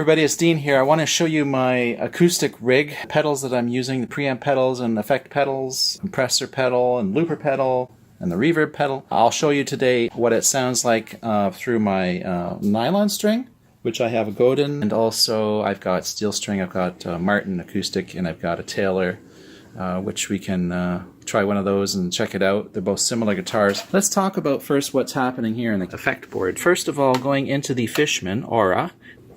everybody, it's Dean here. I want to show you my acoustic rig, pedals that I'm using, the preamp pedals and effect pedals, compressor pedal and looper pedal, and the reverb pedal. I'll show you today what it sounds like through my nylon string, which I have a Godin, and also I've got steel string, I've got Martin acoustic, and I've got a Taylor, which we can try one of those and check it out. They're both similar guitars. Let's talk about first what's happening here in the effect board. First of all, going into the Fishman Aura,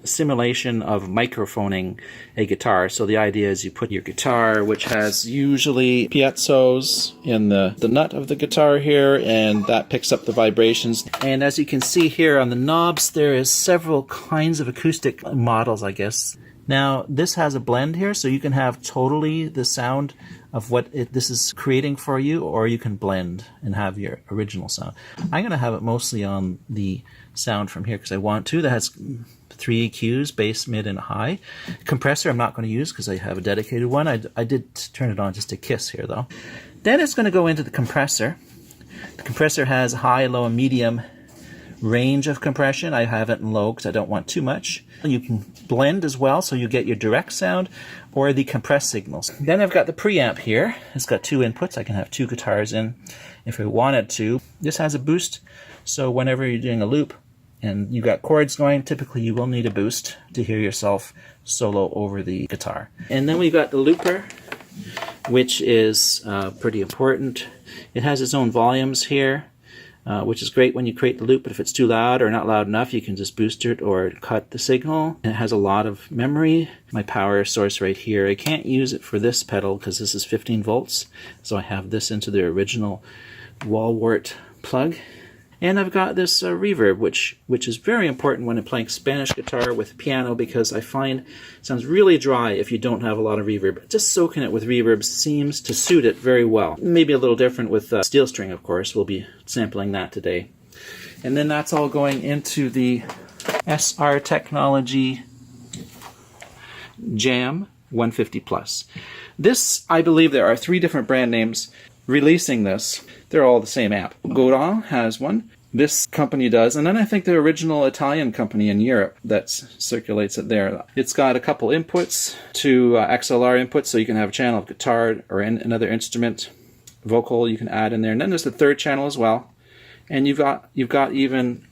simulation of microphoning a guitar. So the idea is you put your guitar, which has usually piezo's in the nut of the guitar here, and that picks up the vibrations. And as you can see here on the knobs, there is several kinds of acoustic models, I guess. Now this has a blend here, so you can have totally the sound of what this is creating for you, or you can blend and have your original sound. I'm going to have it mostly on the sound from here because I want to. That has 3 EQs, bass, mid, and high. Compressor I'm not going to use because I have a dedicated one. I did turn it on just to kiss here though. Then it's going to go into the compressor. The compressor has high, low, and medium range of compression. I have it in low because I don't want too much. You can blend as well, so you get your direct sound or the compressed signals. Then I've got the preamp here. It's got 2 inputs. I can have 2 guitars in if I wanted to. This has a boost, so whenever you're doing a loop and you got chords going, typically you will need a boost to hear yourself solo over the guitar. And then we've got the looper, which is pretty important. It has its own volumes here, which is great when you create the loop, but if it's too loud or not loud enough, you can just boost it or cut the signal. And it has a lot of memory. My power source right here, I can't use it for this pedal because this is 15 volts, so I have this into the original wall wart plug. And I've got this reverb, which is very important when I'm playing Spanish guitar with piano, because I find it sounds really dry if you don't have a lot of reverb. Just soaking it with reverb seems to suit it very well. Maybe a little different with steel string, of course. We'll be sampling that today. And then that's all going into the SR Technology Jam 150 Plus. This, I believe there are 3 different brand names releasing this. They're all the same amp. Godin has one, this company does, and then I think the original Italian company in Europe that circulates it there. It's got a couple inputs, 2 XLR inputs, so you can have a channel of guitar or another instrument, vocal you can add in there, and then there's the 3rd channel as well. And you've got even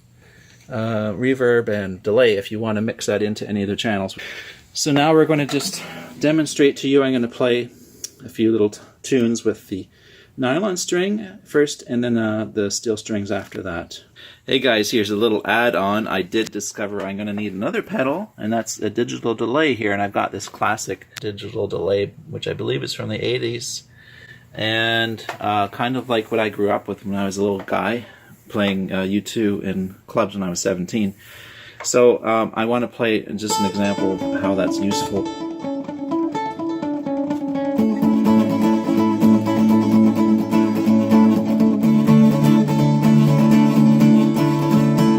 reverb and delay if you want to mix that into any of the channels. So now we're going to just demonstrate to you. I'm going to play a few little tunes with the nylon string first, and then the steel strings after that. Hey guys, here's a little add-on. I did discover I'm going to need another pedal, and that's a digital delay here, and I've got this classic digital delay, which I believe is from the 80s, and kind of like what I grew up with when I was a little guy, playing U2 in clubs when I was 17. So I want to play just an example of how that's useful.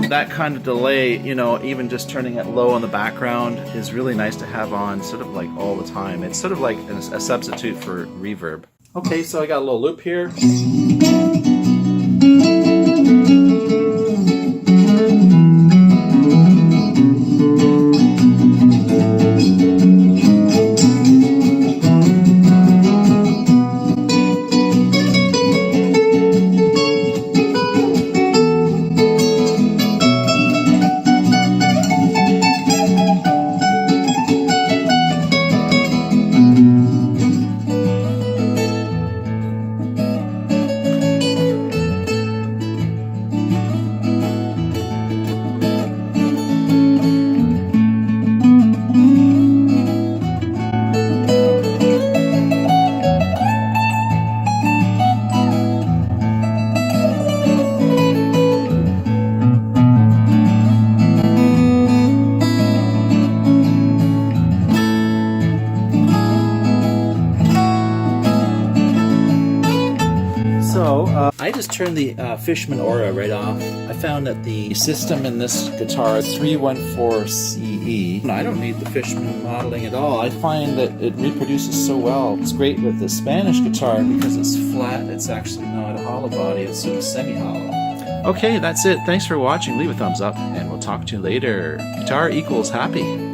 That kind of delay, you know, even just turning it low in the background is really nice to have on sort of like all the time. It's sort of like a substitute for reverb. Okay, so I got a little loop here. I just turned the Fishman Aura right off. I found that the system in this guitar is 314CE. I don't need the Fishman modeling at all. I find that it reproduces so well. It's great with the Spanish guitar because it's flat. It's actually not a hollow body. It's sort of semi-hollow. Okay, that's it. Thanks for watching. Leave a thumbs up and we'll talk to you later. Guitar equals happy.